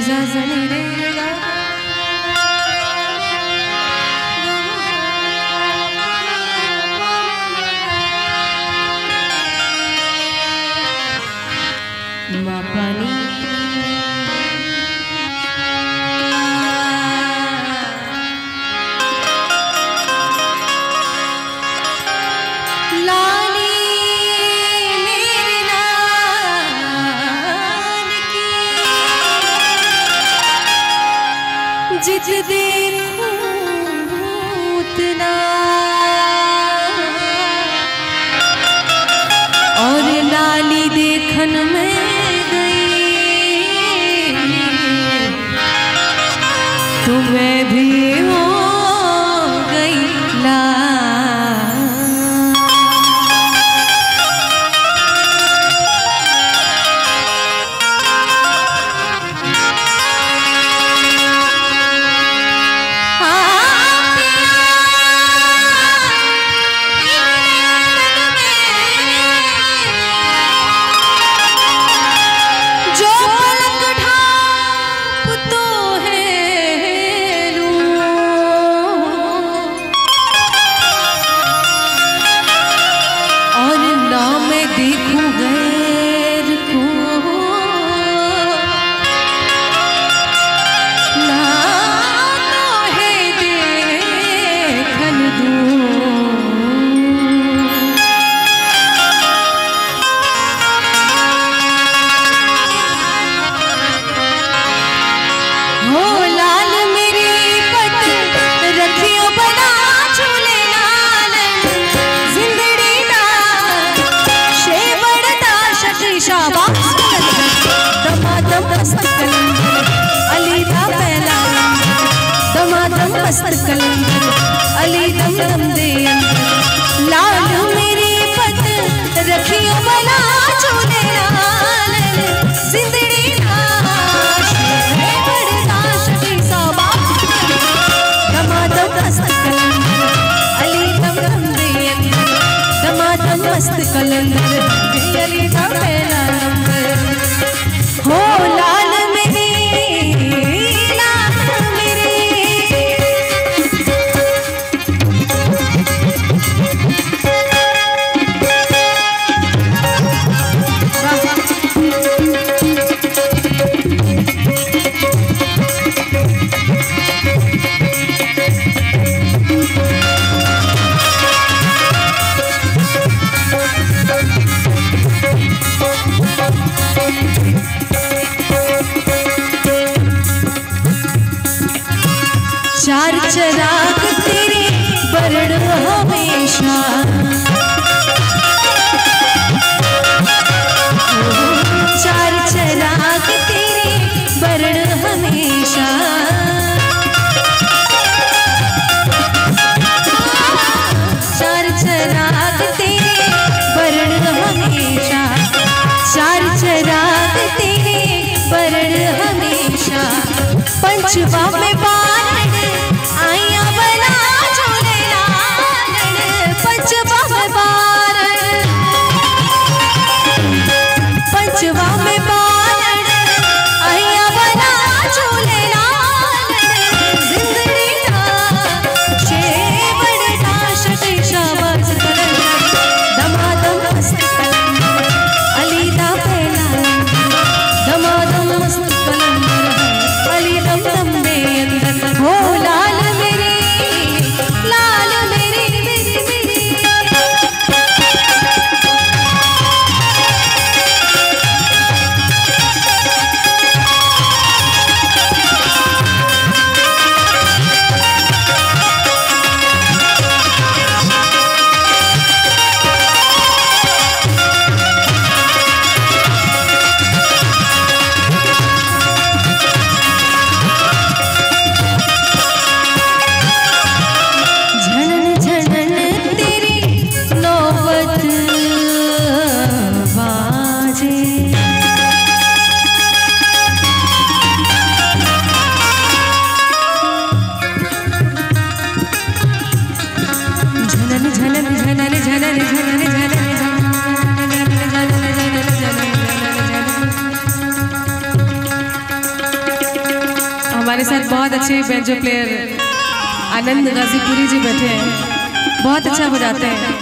सा सा नी रे गा मा पा नी जित देखूं उतना और लाली देखन में गई तो मैं भी हो गई मस्त कलंदर अली दम दम दे लाल मेरी पत रखियो बना चूने लाल जिंदड़ी नाश है बरदाश की साबा दमादम मस्त कलंदर अली दम दम दे दमादम मस्त कलंदर अली दम पहला नंबर हो लाल मेरी चार चराग तेरे बरड़ हमेशा चार चराग तेरे बरड़ हमेशा चार चराग तेरे बरड़ हमेशा चार चराग तेरे बरड़ हमेशा पंचवा में आइया बना झूले लाल पंचवा में पंचवा में आइया बना झूले लाल जिंदड़ी ना शेवड़ दाश शाबाश कलंदर दमादम मस्त कलंदर अली दा पहला दमादम मस्त कलंदर अली दम दम दे साथ बहुत अच्छे बेंजो प्लेयर आनंद गाजीपुरी जी बैठे हैं, बहुत अच्छा बजाते हैं।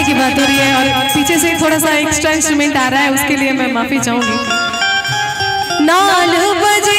की बात हो रही है और पीछे से थोड़ा सा एक्स्ट्रा इंस्ट्रूमेंट आ रहा है, उसके लिए मैं माफी चाहूंगी। 9 बजे